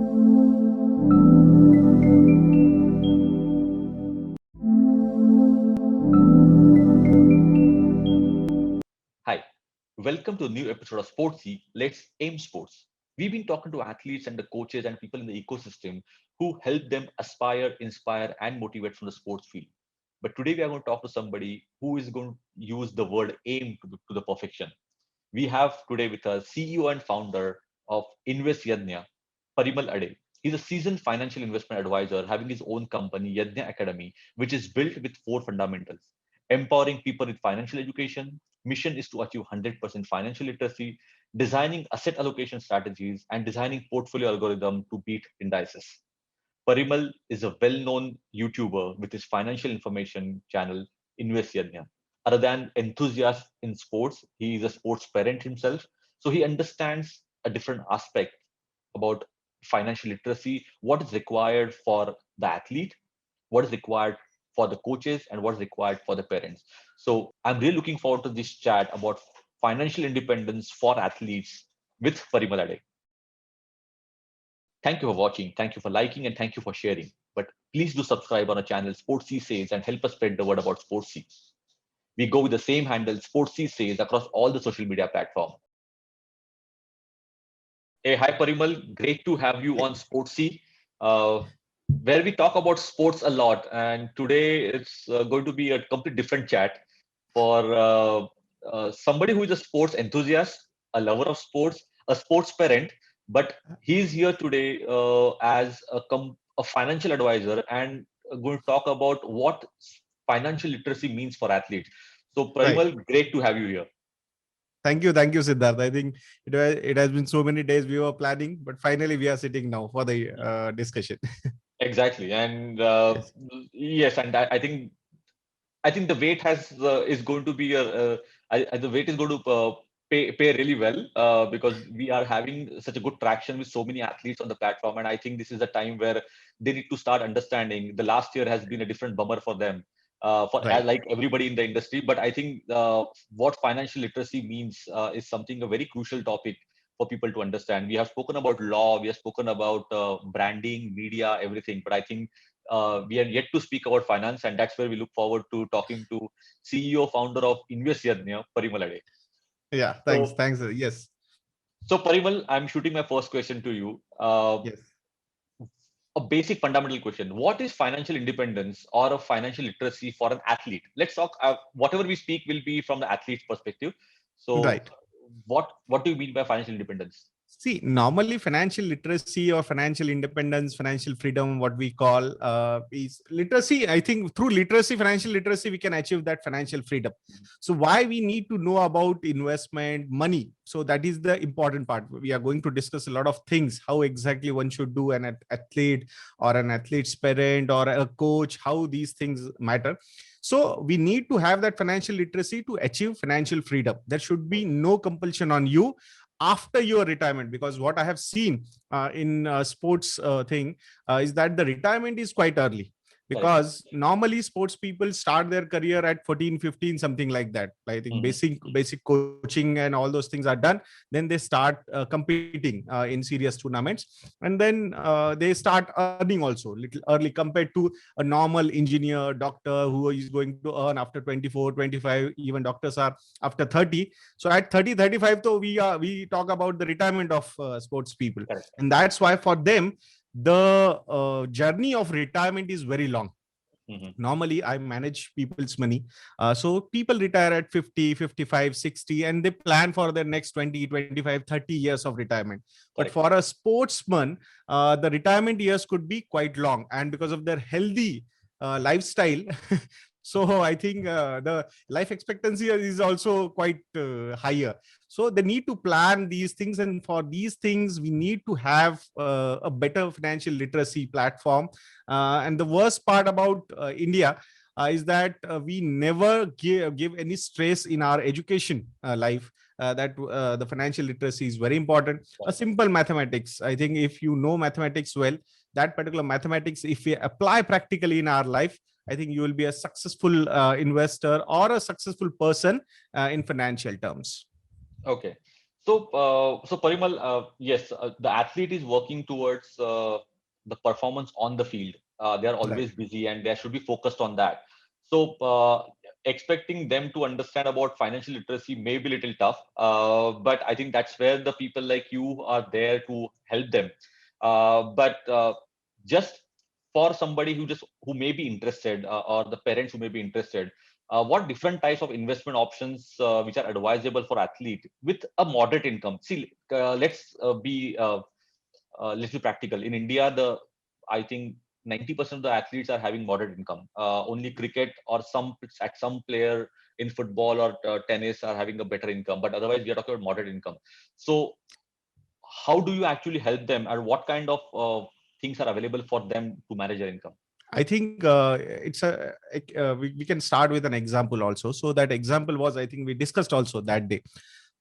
Hi, welcome to a new episode of Sportsy. Let's Aim Sports. We've been talking to athletes and the coaches and people in the ecosystem who help them aspire, inspire, and motivate from the sports field. But today we are going to talk to somebody who is going to use the word aim to the perfection. We have today with us CEO and founder of Invest Yadnya, Parimal Ade. He's a seasoned financial investment advisor having his own company, Yadnya Academy, which is built with four fundamentals: empowering people with financial education, mission is to achieve 100% financial literacy, designing asset allocation strategies, and designing portfolio algorithm to beat indices. Parimal is a well-known YouTuber with his financial information channel, Invest Yadnya. Other than enthusiast in sports, he is a sports parent himself. So he understands a different aspect about financial literacy, what is required for the athlete, what is required for the coaches, and what is required for the parents. So I'm really looking forward to this chat about financial independence for athletes with Parimal Ade. Thank you for watching, thank you for liking, and thank you for sharing. But please do subscribe on our channel Sportsy Says and help us spread the word about Sportsy. We go with the same handle Sportsy Says across all the social media platforms. Hey, hi Parimal, great to have you on Sportsy, uh, where we talk about sports a lot. And today it's going to be a complete different chat for somebody who is a sports enthusiast, a lover of sports, a sports parent, but he's here today as a financial advisor and going to talk about what financial literacy means for athletes. So, Right. Parimal, great to have you here. Thank you, Siddharth. I think it has been so many days we were planning, but finally we are sitting now for the discussion. Exactly, and Yes. yes, and I think the weight has is going to be the weight is going to pay really well because we are having such a good traction with so many athletes on the platform, and I think this is a time where they need to start understanding. The last year has been a different bummer for them, Right. like everybody in the industry. But I think what financial literacy means is something a very crucial topic for people to understand. We have spoken about law, we have spoken about branding, media, everything, but I think we are yet to speak about finance, and that's where we look forward to talking to CEO founder of Invest Yadnya, Parimal Ade. Yeah. Thanks. So, Thanks. Yes. so Parimal, I'm shooting my first question to you. Yes. A basic fundamental question: what is financial independence or a financial literacy for an athlete? Let's talk. Whatever we speak will be from the athlete's perspective. So, Right. what do you mean by financial independence? See, normally financial literacy or financial independence, financial freedom, what we call is literacy. I think through literacy, financial literacy, we can achieve that financial freedom. So why we need to know about investment, money? So that is the important part. We are going to discuss a lot of things, how exactly one should do an athlete or an athlete's parent or a coach, how these things matter. So we need to have that financial literacy to achieve financial freedom. There should be no compulsion on you after your retirement, because what I have seen in sports thing is that the retirement is quite early, Correct. because normally sports people start their career at 14, 15, something like that. I think Mhm. basic coaching and all those things are done, then they start competing in serious tournaments, and then they start earning also little early compared to a normal engineer, doctor, who is going to earn after 24, 25. Even doctors are after 30. So at 30, 35, though, we talk about the retirement of sports people, Correct. and that's why for them the journey of retirement is very long. Mhm. Normally I manage people's money, so people retire at 50, 55, 60, and they plan for their next 20, 25, 30 years of retirement. But Correct. for a sportsman, the retirement years could be quite long, and because of their healthy lifestyle, so I think the life expectancy is also quite higher. So they need to plan these things, and for these things we need to have a better financial literacy platform. And the worst part about India is that we never give any stress in our education life. That the financial literacy is very important. A Correct. simple mathematics. I think if you know mathematics well, that particular mathematics, if we apply practically in our life, I think you will be a successful investor or a successful person in financial terms. Okay. So Parimal, yes, the athlete is working towards the performance on the field. They are Right. always busy and they should be focused on that. So expecting them to understand about financial literacy may be a little tough, but I think that's where the people like you are there to help them. But just for somebody who may be interested, or the parents who may be interested, what different types of investment options which are advisable for athlete with a moderate income? See, let's be practical. In India, the I think 90% of the athletes are having moderate income. Only cricket or some player in football or tennis are having a better income, but otherwise we are talking about moderate income. So how do you actually help them, and what kind of things are available for them to manage their income? I think we can start with an example also. So that example was, I think we discussed also that day.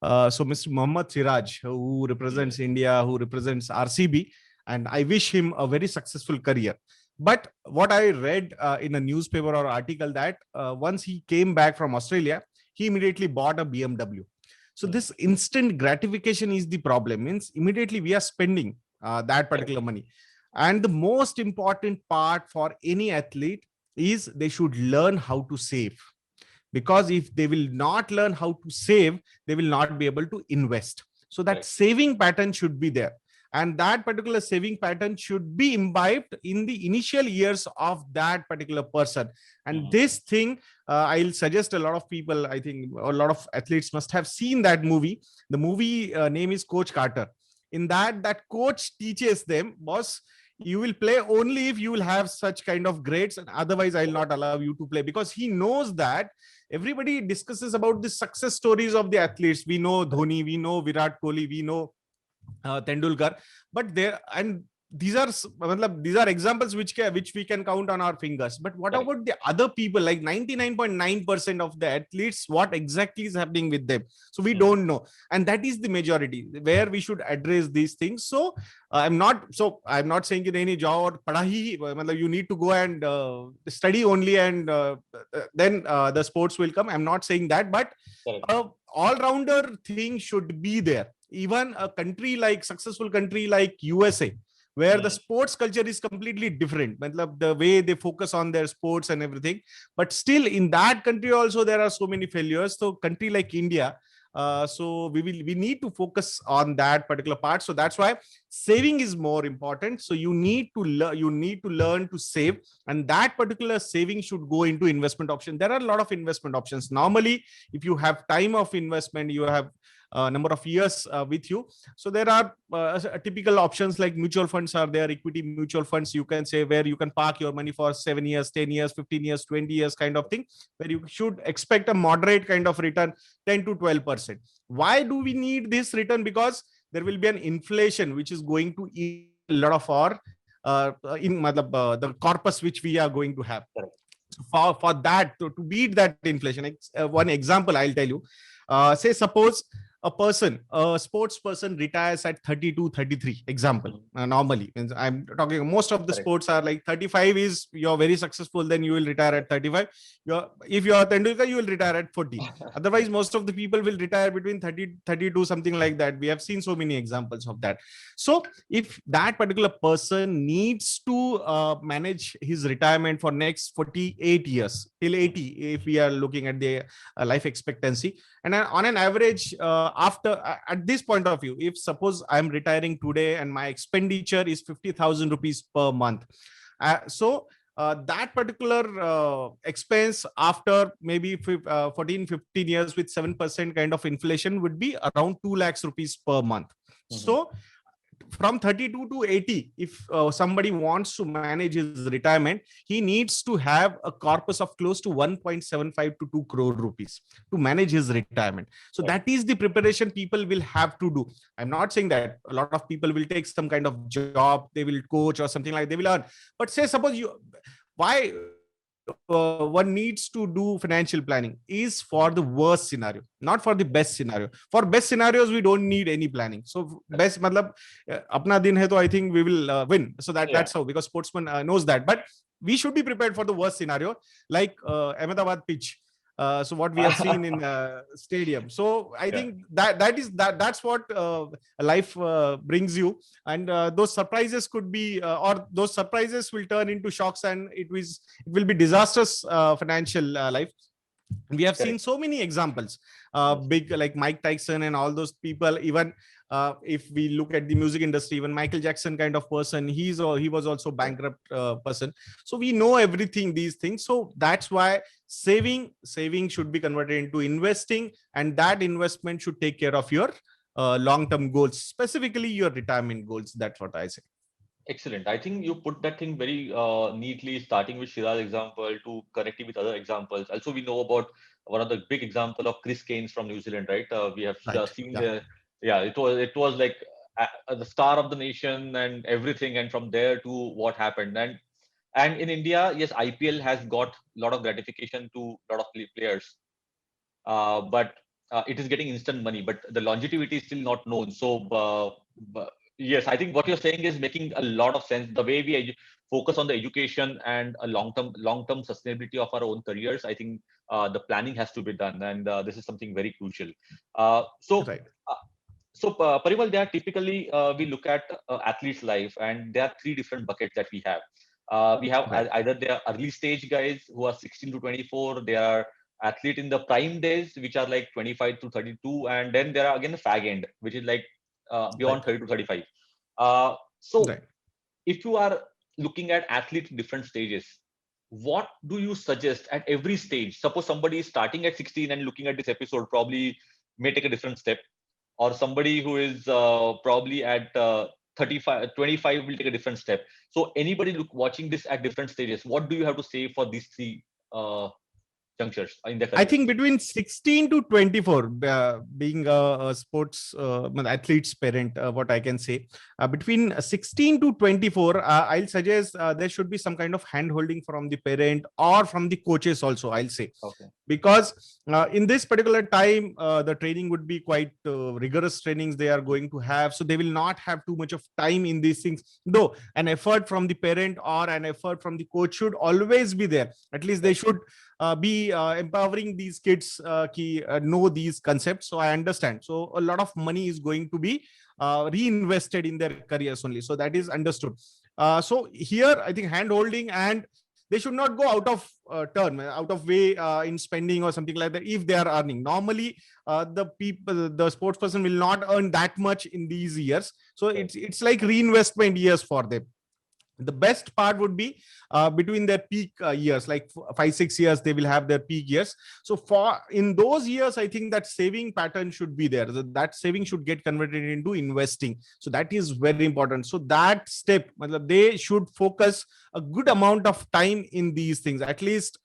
So Mr. Mohammad Siraj, who represents India, who represents RCB, and I wish him a very successful career. But what I read in a newspaper or article that once he came back from Australia, he immediately bought a BMW. So Hmm. this instant gratification is the problem. Means immediately we are spending that Correct. particular money. And the most important part for any athlete is they should learn how to save, because if they will not learn how to save, they will not be able to invest. So that Correct. saving pattern should be there, and that particular saving pattern should be imbibed in the initial years of that particular person. And Mhm. this thing, I'll suggest a lot of people, I think a lot of athletes must have seen that movie. The movie name is Coach Carter. In that coach teaches them, boss, you will play only if you will have such kind of grades, and otherwise I'll not allow you to play, because he knows that everybody discusses about the success stories of the athletes. We know Dhoni, we know Virat Kohli, we know Tendulkar, but there, and these are examples which we can count on our fingers. But what Correct. about the other people, like 99.9% of the athletes? What exactly is happening with them? So we Mhm. don't know, and that is the majority where we should address these things. So I'm not saying in any job or padahi, matlab you need to go and study only, and then the sports will come. I'm not saying that, but Correct. a all-rounder thing should be there. Even a country like successful country like USA, where the Mhm. sports culture is completely different, matlab the way they focus on their sports and everything, but still in that country also there are so many failures. So country like India, so we need to focus on that particular part. So that's why saving is more important. So you need to learn to save, and that particular saving should go into investment option. There are a lot of investment options normally. If you have time of investment, you have a number of years with you. So there are typical options like mutual funds are there, equity mutual funds, you can say, where you can park your money for 7 years, 10 years, 15 years, 20 years kind of thing, where you should expect a moderate kind of return, 10 to 12%. Why do we need this return? Because there will be an inflation which is going to eat a lot of our the corpus which we are going to have. Correct. For that to beat that inflation, one example I'll tell you. Say suppose a sports person retires at 32, 33 example. Mhm. Normally, means I'm talking, most of the Correct. sports are like 35 is you're very successful, then you will retire at 35. If you're Tendulkar, you will retire at 40. Otherwise most of the people will retire between 30, 32, something like that. We have seen so many examples of that. So if that particular person needs to manage his retirement for next 48 years till 80, if we are looking at the life expectancy, and on an average, after at this point of view, if suppose I'm retiring today and my expenditure is 50,000 rupees per month, that particular expense after maybe 14 15 years with 7% kind of inflation would be around 2 lakhs rupees per month. Mhm. So from 32 to 80, if somebody wants to manage his retirement, he needs to have a corpus of close to 1.75 to 2 crore rupees to manage his retirement. So Correct. that is the preparation people will have to do. I'm not saying that a lot of people will take some kind of job, they will coach or something like, they will earn. But say suppose you, why one needs to do financial planning is for the worst scenario, not for the best scenario. For best scenarios we don't need any planning. So Correct. best matlab apna din hai, to I think we will win. So Yeah. that's how, because sportsman knows that. But we should be prepared for the worst scenario, like Ahmedabad pitch. So what we have seen in stadium. So I think that's what life brings you, and those surprises could be, or those surprises will turn into shocks, and it will be disastrous financial life. We have seen Correct. so many examples, Yes. big like Mike Tyson and all those people. Even if we look at the music industry, even Michael Jackson kind of person, he was also bankrupt person. So we know everything, these things. So that's why saving should be converted into investing, and that investment should take care of your long-term goals, specifically your retirement goals. That's what I say. Excellent. I think you put that thing very neatly, starting with Shira's example to connecting with other examples. Also, we know about one of the big example of Chris Gaines from New Zealand, right? We have Right. seen Yeah. the, yeah, it was like the star of the nation and everything, and from there to what happened. And in India, yes, IPL has got a lot of gratification to a lot of players, but it is getting instant money, but the longevity is still not known. So, yes, I think what you're saying is making a lot of sense. The way we focus on the education and a long-term sustainability of our own careers, I think the planning has to be done, and this is something very crucial. Uh, so. Right. Uh, Parimal, they are typically we look at athletes' life, and there are three different buckets that we have. We have Right. either they are early stage guys who are 16 to 24. They are athlete in the prime days, which are like 25 to 32, and then there are again the fag end, which is like beyond Right. 30 to 35. So Right. if you are looking at athletes in different stages, what do you suggest at every stage? Suppose somebody is starting at 16 and looking at this episode, probably may take a different step, or somebody who is probably at 35 25 will take a different step. So anybody watching this at different stages, what do you have to say for these three junctures in their I careers? think between 16 to 24, being a sports athlete's parent, what I can say, between 16 to 24, I'll suggest there should be some kind of hand holding from the parent or from the coaches also, I'll say. Okay. Because in this particular time, the training would be quite rigorous trainings they are going to have. So they will not have too much of time in these things. Though an effort from the parent or an effort from the coach should always be there. At least they should be empowering these kids know these concepts. So I understand. So a lot of money is going to be reinvested in their careers only. So that is understood. So here, I think hand holding, and they should not go out of turn, out of way in spending or something like that. If they are earning normally, the sports person will not earn that much in these years. So it's like reinvestment years for them. The best part would be between their peak years, like 5-6 years, they will have their peak years. So for in those years, I think that saving pattern should be there. That saving should get converted into investing. So that is very important. So that step, they should focus a good amount of time in these things. At least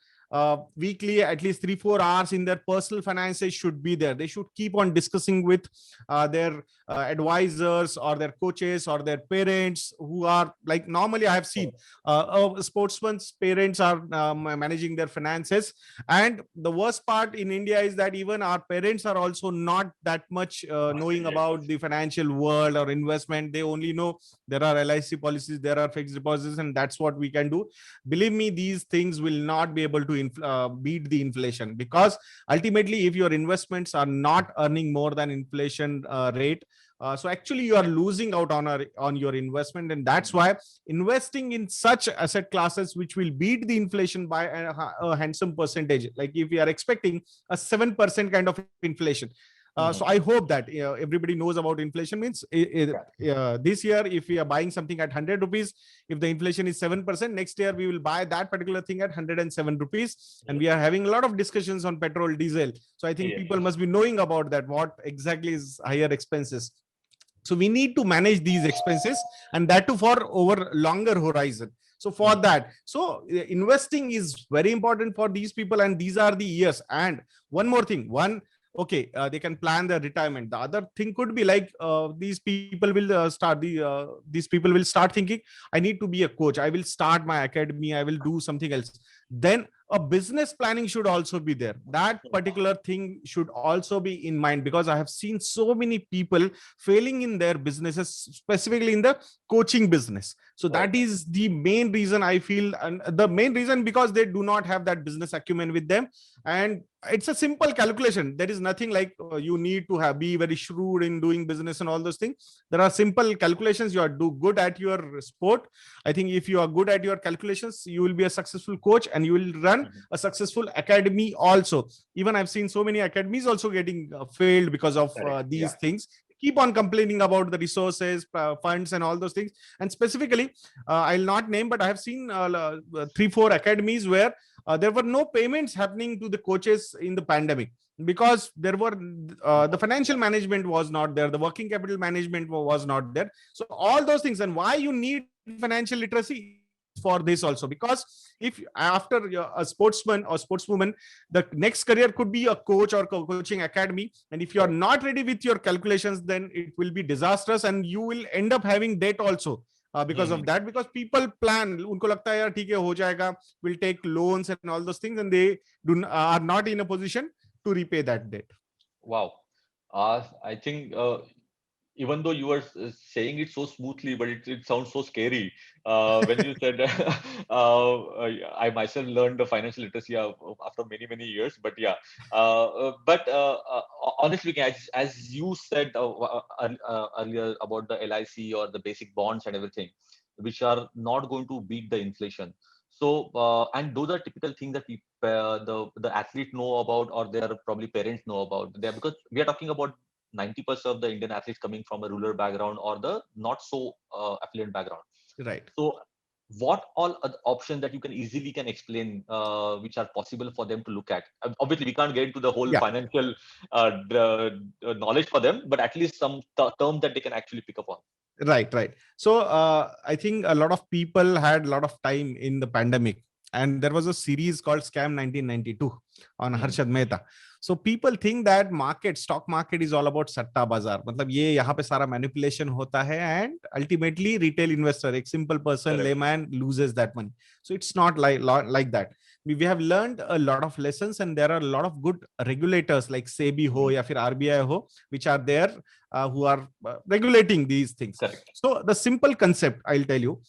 weekly, at least 3-4 hours in their personal finances should be there. They should keep on discussing with their advisors or their coaches or their parents, who are like, normally I have seen sportsmen's parents are managing their finances. And the worst part in India is that even our parents are also not that much knowing Yes. about the financial world or investment. They only know there are LIC policies, there are fixed deposits, and that's what we can do. Believe me, these things will not be able to beat the inflation, because ultimately, if your investments are not earning more than inflation rate, so actually you are losing out on your investment. And that's why investing in such asset classes which will beat the inflation by a handsome percentage, like if we are expecting a 7% kind of inflation. So I hope that everybody knows about inflation. Means this year, if we are buying something at 100 rupees, if the inflation is 7%, next year we will buy that particular thing at 107 rupees. And we are having a lot of discussions on petrol, diesel. So I think people must be knowing about that, what exactly is higher expenses. So we need to manage these expenses, and that too for over longer horizon. So for that, so investing is very important for these people, and these are the years. And one more thing, okay, they can plan their retirement. The other thing could be like these people will start thinking, I need to be a coach, I will start my academy, I will do something else. Then a business planning should also be there. That particular thing should also be in mind, because I have seen so many people failing in their businesses, specifically in the coaching business. So that is the main reason I feel, and the main reason because they do not have that business acumen with them. And it's a simple calculation. There is nothing like you need to have be very shrewd in doing business and all those things. There are simple calculations. You are good at your sport. I think if you are good at your calculations, you will be a successful coach and you will run a successful academy also. Even I've seen so many academies also getting failed because of these things. Keep on complaining about the resources, funds and all those things. And specifically, I'll not name, but I have seen 3-4 academies where there were no payments happening to the coaches in the pandemic, because there were the financial management was not there, the working capital management was not there. So all those things. And why you need financial literacy for this also, because if after a sportsman or sportswoman, the next career could be a coach or coaching academy, and if you are not ready with your calculations, then it will be disastrous and you will end up having debt also because of that. Because people plan, unko lagta hai yaar theek hai ho jayega, will take loans and all those things, and they are not in a position to repay that debt. Wow. I think even though you were saying it so smoothly, but it sounds so scary when you said I myself learned the financial literacy after many years. But yeah, honestly, as you said earlier about the LIC or the basic bonds and everything, which are not going to beat the inflation. So and those are typical things that people, the athlete know about, or their probably parents know about. There, because we are talking about 90% of the Indian athletes coming from a rural background or the not so affluent background. Right. So what all are the options that you can easily explain which are possible for them to look at? Obviously, we can't get into the whole financial knowledge for them, but at least some terms that they can actually pick up on. Right. So I think a lot of people had a lot of time in the pandemic, and there was a series called Scam 1992 on Harshad Mehta. So people think that stock market is all about satta bazaar. मतलब ये यहाँ पे सारा manipulation होता है, and ultimately retail investor, a simple person, layman, loses that money. So it's not like that. We have learned a lot of lessons, and there are a lot of good regulators like SEBI ho या फिर RBI ho, which are there who are regulating these things. Correct. So the simple concept I'll tell you.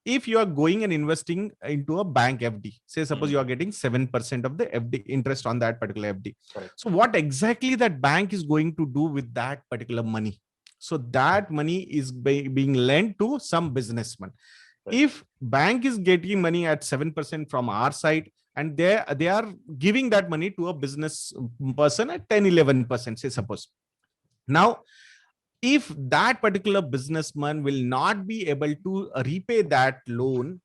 If you are going and investing into a bank FD, say suppose you are getting 7% of the FD interest on that particular FD. Correct. So what exactly that bank is going to do with that particular money? So that money is being lent to some businessman. Right. If bank is getting money at 7% from our side, and they are giving that money to a business person at 10-11%, say suppose. Now, if that particular businessman will not be able to repay that loan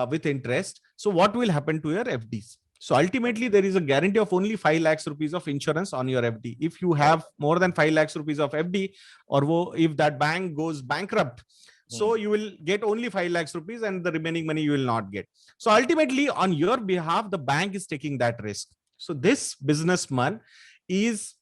with interest, so what will happen to your FDs? So ultimately, there is a guarantee of only 5 lakhs rupees of insurance on your FD. If you have more than 5 lakhs rupees of FD, or if that bank goes bankrupt, so you will get only 5 lakhs rupees, and the remaining money you will not get. So ultimately, on your behalf, the bank is taking that risk. So this businessman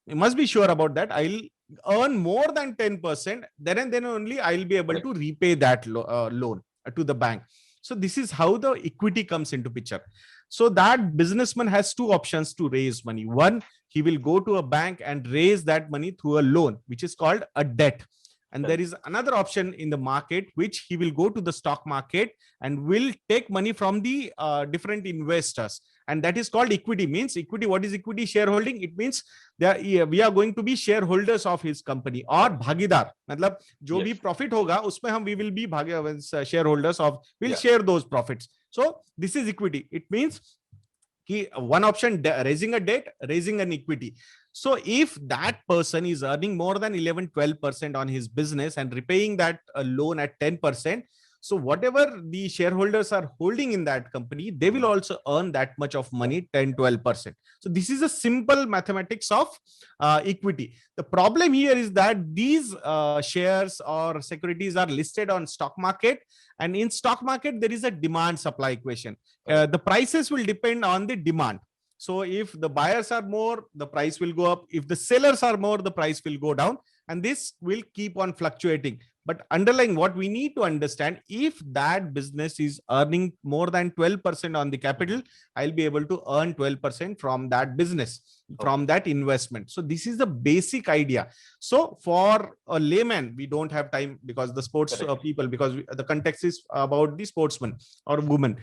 must be sure about that. I'll earn more than 10%, then and then only I'll be able to repay that loan to the bank. So this is how the equity comes into picture. So that businessman has two options to raise money. One, he will go to a bank and raise that money through a loan, which is called a debt. And there is another option in the market, which he will go to the stock market and will take money from the different investors. And that is called equity. Means equity. What is equity? Shareholding. It means that we are going to be shareholders of his company, or bhagidar. मतलब जो भी profit होगा उसमें we will be shareholders of. We'll share those profits. So this is equity. It means one option, raising a debt, raising an equity. So if that person is earning more than 11-12% on his business and repaying that loan at 10%, so whatever the shareholders are holding in that company, they will also earn that much of money, 10-12%. So this is a simple mathematics of equity. The problem here is that these shares or securities are listed on stock market, and in stock market there is a demand supply equation. The prices will depend on the demand. So if the buyers are more, the price will go up. If the sellers are more, the price will go down. And this will keep on fluctuating. But underlying what we need to understand, if that business is earning more than 12% on the capital, I'll be able to earn 12% from that business, from that investment. So this is the basic idea. So for a layman, we don't have time because the sports people, because the context is about the sportsman or woman.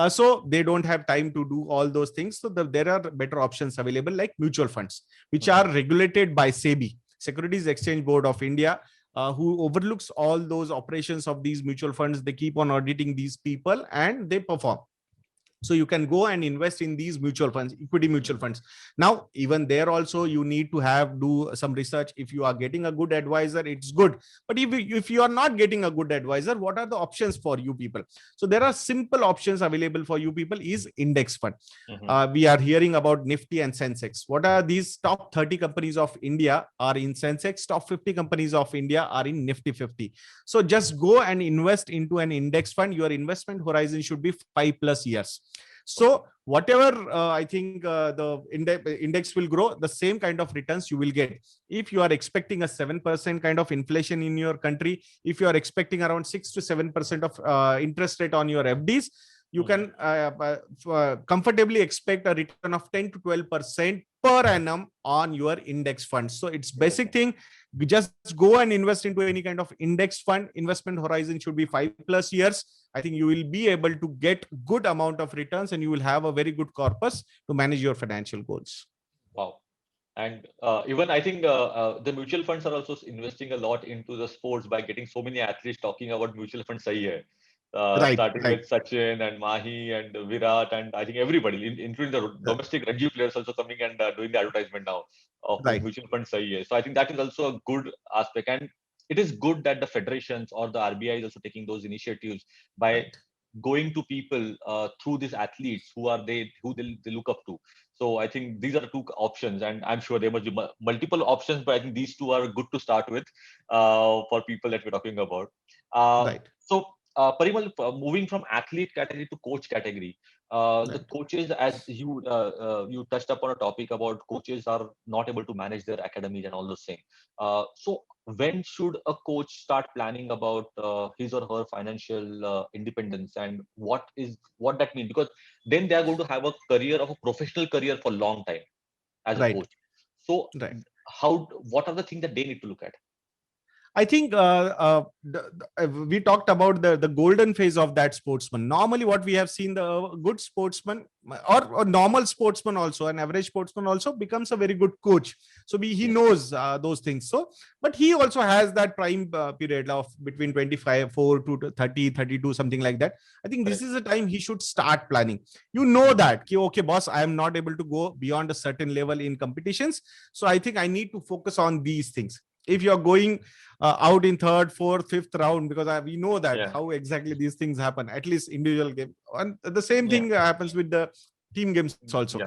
So they don't have time to do all those things. So there are better options available like mutual funds, which are regulated by SEBI, Securities Exchange Board of India, who overlooks all those operations of these mutual funds. They keep on auditing these people and they perform. So you can go and invest in these mutual funds, equity mutual funds. Now, even there also, you need to do some research. If you are getting a good advisor, it's good. But if you are not getting a good advisor, what are the options for you people? So there are simple options available for you people is index fund. We are hearing about Nifty and Sensex. What are these? Top 30 companies of India are in Sensex. Top 50 companies of India are in Nifty 50. So just go and invest into an index fund. Your investment horizon should be 5+ years. So whatever I think the index will grow, the same kind of returns you will get. If you are expecting a 7% kind of inflation in your country, if you are expecting around 6 to 7% of interest rate on your FDs, you can comfortably expect a return of 10 to 12% per annum on your index funds. So it's basic thing. We just go and invest into any kind of index fund. Investment horizon should be 5+ years. I think you will be able to get good amount of returns and you will have a very good corpus to manage your financial goals. Wow. And even I think the mutual funds are also investing a lot into the sports by getting so many athletes talking about mutual funds. Starting with Sachin and Mahi and Virat, and I think everybody, including the domestic Ranji players, also coming and doing the advertisement now of mutual funds. So I think that is also a good aspect, and it is good that the federations or the RBI is also taking those initiatives by going to people through these athletes who they look up to. So I think these are the two options, and I'm sure there must be multiple options, but I think these two are good to start with for people that we're talking about. So Parimal, moving from athlete category to coach category, the coaches, as you touched upon a topic about coaches are not able to manage their academies and all those things. So when should a coach start planning about his or her financial independence, and what that means? Because then they are going to have a career of a professional career for a long time as a coach. So what are the things that they need to look at? I think we talked about the golden phase of that sportsman. Normally, what we have seen, the good sportsman or normal sportsman also, an average sportsman also becomes a very good coach. So he knows those things. So, but he also has that prime period of between 4 to 30, 32, something like that. I think this is the time he should start planning. You know that, okay, boss, I am not able to go beyond a certain level in competitions. So I think I need to focus on these things. If you're going out in 3rd, 4th, 5th round, because we know that how exactly these things happen, at least individual game. And the same thing happens with the team games also.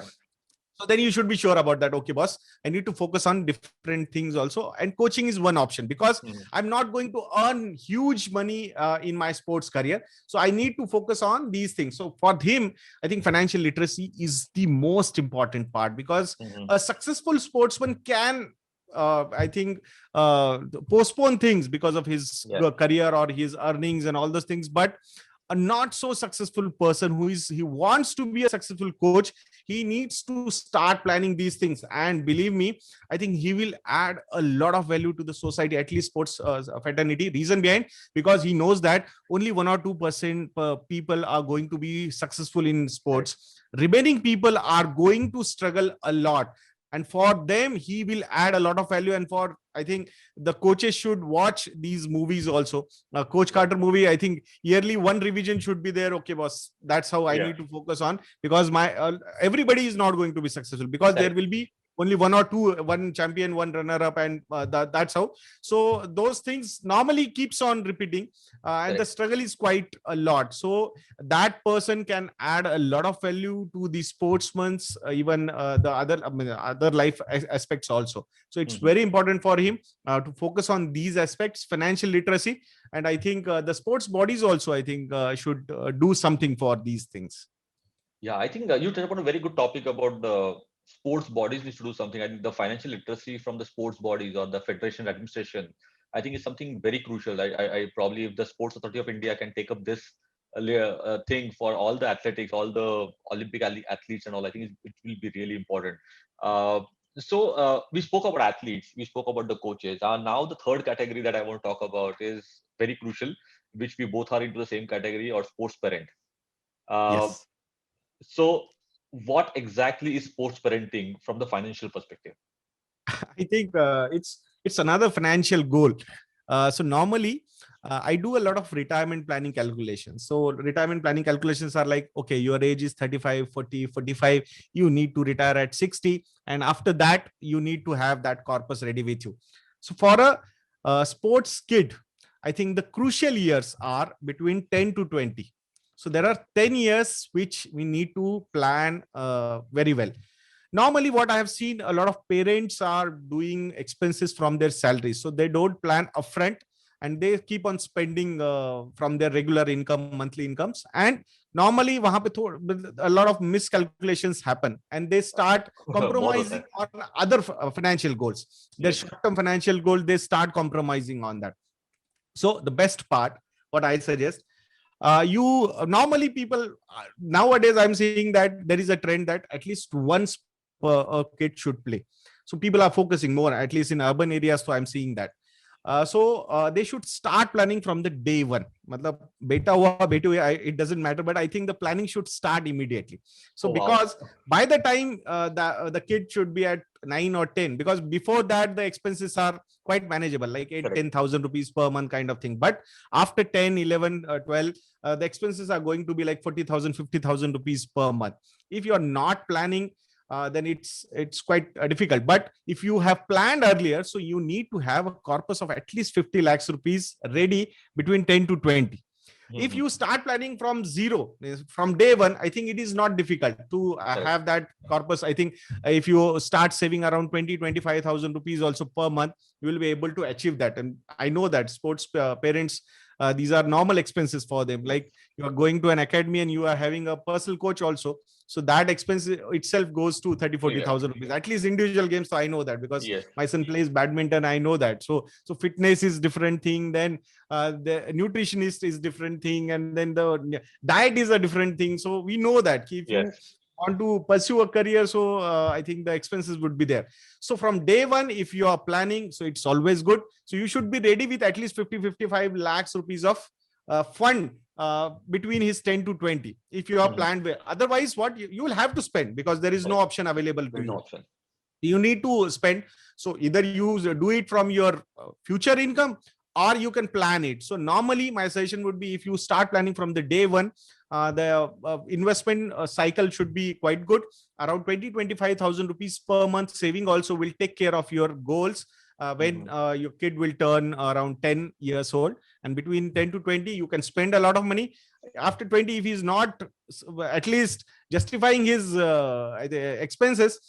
So then you should be sure about that. Okay, boss, I need to focus on different things also. And coaching is one option, because I'm not going to earn huge money in my sports career. So I need to focus on these things. So for him, I think financial literacy is the most important part, because a successful sportsman can I think postpone things because of his career or his earnings and all those things. But a not so successful person he wants to be a successful coach, he needs to start planning these things. And believe me, I think he will add a lot of value to the society, at least sports fraternity. Reason behind, because he knows that only 1 or 2% people are going to be successful in sports. Remaining people are going to struggle a lot. And for them, he will add a lot of value. And for, I think the coaches should watch these movies also. Coach Carter movie, I think yearly one revision should be there. Okay, boss, that's how I need to focus on, because everybody is not going to be successful, because there will be only 1 or 2, one champion, one runner up, and that's how. So those things normally keeps on repeating, and the struggle is quite a lot. So that person can add a lot of value to the sportsman's even the other life aspects also. So it's very important for him to focus on these aspects, financial literacy. And I think the sports bodies also, I think should do something for these things. Yeah, I think you touched upon a very good topic about the sports bodies need to do something. I think the financial literacy from the sports bodies or the federation administration, I think is something very crucial. I probably, if the Sports Authority of India can take up this thing for all the athletics, all the Olympic athletes and all, I think it will be really important. Uh, we spoke about athletes, we spoke about the coaches. Now the third category that I want to talk about is very crucial, which we both are into the same category, or sports parent. Uh, Yes. so what exactly is sports parenting from the financial perspective? I think it's another financial goal. So normally, I do a lot of retirement planning calculations. So retirement planning calculations are like, okay, your age is 35, 40, 45. You need to retire at 60. And after that, you need to have that corpus ready with you. So for a sports kid, I think the crucial years are between 10 to 20. So there are 10 years which we need to plan very well. Normally what I have seen, a lot of parents are doing expenses from their salaries, so they don't plan upfront and they keep on spending from their regular income, monthly incomes. And normally wahan pe a lot of miscalculations happen and they start More of compromising that. on other financial goals, their Yes. short term financial goal, they start compromising on that. So the best part, what I suggest, you normally people nowadays I'm seeing that there is a trend that at least one sport a kid should play. So people are focusing more, at least in urban areas, so I'm seeing that. They should start planning from the day one. Matlab, beta hua, beti hui, it doesn't matter, but I think the planning should start immediately. So Oh wow. because by the time the kid should be at 9 or 10, because before that the expenses are quite manageable, like 8 Correct. 10,000 rupees per month kind of thing. But after 10 11 12, the expenses are going to be like 40,000 50,000 rupees per month. If you are not planning, then it's quite difficult. But if you have planned earlier, so you need to have a corpus of at least 50 lakhs rupees ready between 10 to 20. If Mhm. you start planning from zero, from day one, I think it is not difficult to Correct. have that corpus. I think if you start saving around 20 25,000 rupees also per month, you will be able to achieve that. And I know that sports parents, these are normal expenses for them, like you are going to an academy and you are having a personal coach also. So that expense itself goes to 30 Yeah. 40,000 rupees, at least individual games. So I know that because Yes. my son plays badminton, I know that. So fitness is different thing, then the nutritionist is different thing, and then the diet is a different thing. So we know that if you Yes. want to pursue a career, so I think the expenses would be there. So from day one, if you are planning, so it's always good. So you should be ready with at least 50 55 lakhs rupees of fund between his 10 to 20, if you are Mhm. planned well. Otherwise what you will have to spend, because there is no Correct. option available There to is no you. option. You need to spend. So either you do it from your future income, or you can plan it. So normally my suggestion would be, if you start planning from the day one, the investment cycle should be quite good. Around 20 25,000 rupees per month saving also will take care of your goals when Mhm. your kid will turn around 10 years old. And between 10 to 20 you can spend a lot of money. After 20, if he's not at least justifying his expenses,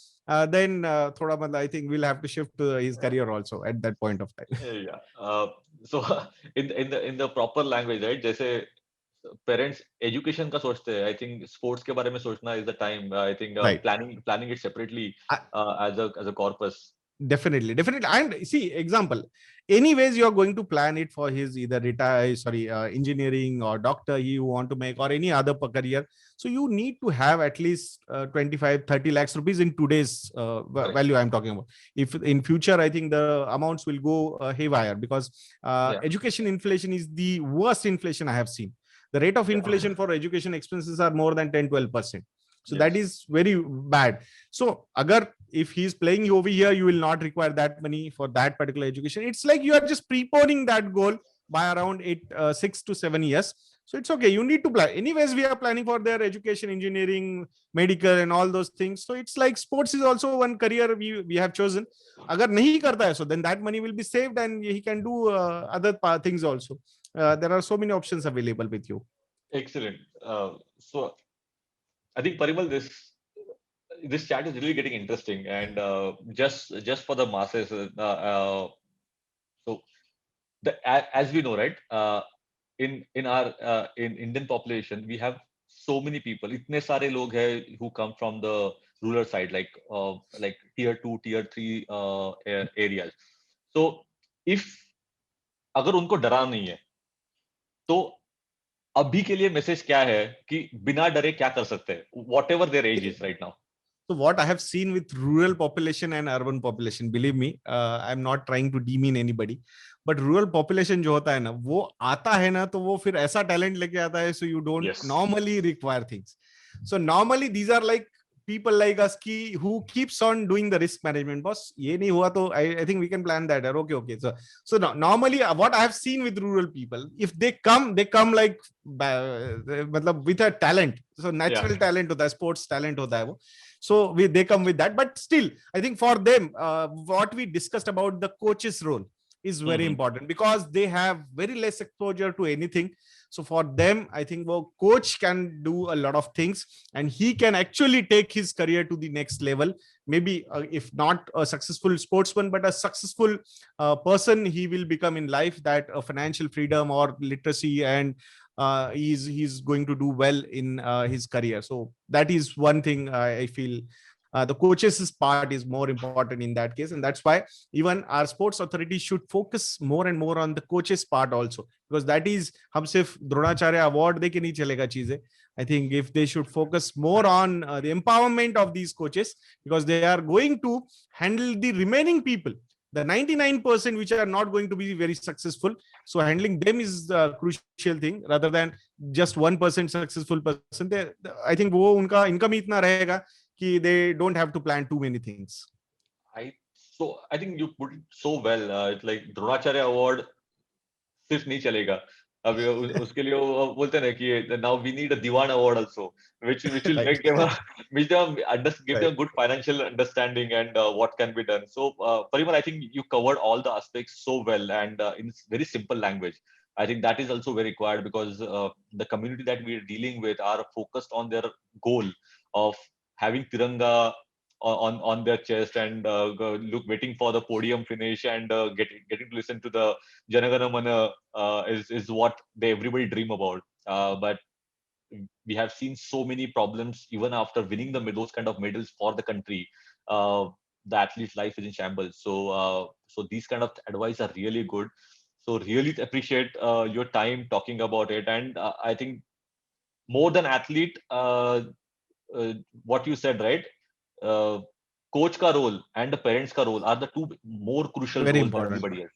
then thoda I think we'll have to shift to his career also at that point of time. Yeah. So in the proper language, right? जैसे parents education का सोचते हैं, I think sports के बारे में सोचना is the time, I think Right. Planning it separately I, as a corpus. definitely. And see, example, anyways, you are going to plan it for his either retire, sorry, engineering or doctor you want to make, or any other career. So you need to have at least 25 30 lakhs rupees in today's Correct. value I'm talking about. If in future, I think the amounts will go haywire, because Yeah. education inflation is the worst inflation I have seen. The rate of Yeah. inflation for education expenses are more than 10 12%. So that Yes. is very bad. So agar if he's playing over here, you will not require that money for that particular education. It's like you are just preponing that goal by around 6 to 7 years. So it's okay, you need to plan. Anyways, we are planning for their education, engineering, medical, and all those things. So it's like sports is also one career we have chosen. Agar nahi karta hai, so then that money will be saved and he can do other things also. There are so many options available with you. Excellent. So I think Parimal, this chat is really getting interesting, and just for the masses. So as we know, right? In our in Indian population, we have so many people. इतने सारे लोग हैं who come from the rural side, like tier 2, tier 3 areas. So if अगर उनको डरा नहीं है तो अभी के लिए मैसेज क्या है कि बिना डरे क्या कर सकते हैं, whatever their age is right now? So what I have seen with rural population and urban population, believe me, I'm not trying to demean anybody, but rural population जो होता है ना, वो आता है ना, तो वो फिर ऐसा talent लेके आता है, so you don't Yes. normally require things. So normally these are like people like us ki, who keeps on doing the risk management. Boss, ये नहीं हुआ तो I think we can plan that. Okay. So no, normally what I have seen with rural people, if they come like मतलब with a talent. So natural talent होता है, sports talent होता है वो. So they come with that, but still I think for them what we discussed about the coach's role is very important, because they have very less exposure to anything. So for them, I think coach can do a lot of things, and he can actually take his career to the next level. Maybe if not a successful sportsman, but a successful person he will become in life, that financial freedom or literacy, and he's going to do well in his career. So that is one thing I feel the coaches' part is more important in that case, and that's why even our sports authority should focus more and more on the coaches' part also, because that is हम सिर्फ Dronacharya award दे के नहीं चलेगा चीजें. I think if they should focus more on the empowerment of these coaches, because they are going to handle the remaining people, the 99% which are not going to be very successful. So handling them is the crucial thing, rather than just 1% successful person. I think वो उनका income ही इतना रहेगा कि they don't have to plan too many things. I think you put it so well. It's like Dronacharya award सिर्फ नहीं चलेगा. अभी उसके लिए वो बोलते हैं ना कि now we need a Diwan award also, which will make them give them good financial understanding and what can be done. So Parimal, I think you covered all the aspects so well and in very simple language. I think that is also very required, because the community that we are dealing with are focused on their goal of having Tiranga on their chest and waiting for the podium finish and getting to listen to the Janagana Mana is what everybody dream about. But we have seen so many problems even after winning those kind of medals for the country. The athlete's life is in shambles. So these kind of advice are really good. So really appreciate your time talking about it. And I think more than athlete, what you said, right? Coach ka role and the parents ka role are the two more crucial Very roles than important. anybody else.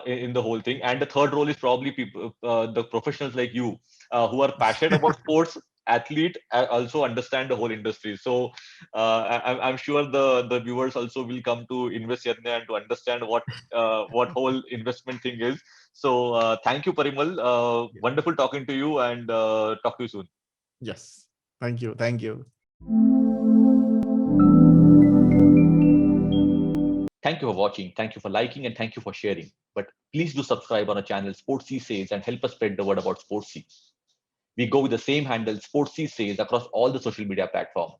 In the whole thing, and the third role is probably people, the professionals like you, who are passionate about sports. Athlete also understand the whole industry. So I'm sure the viewers also will come to Invest Yadnya and to understand what whole investment thing is. So thank you, Parimal. Wonderful talking to you, and talk to you soon. Yes. Thank you. Thank you. Thank you for watching. Thank you for liking, and thank you for sharing. But please do subscribe on our channel Sportsy Says and help us spread the word about Sportsy. We go with the same handle, Sportsy Says, across all the social media platforms.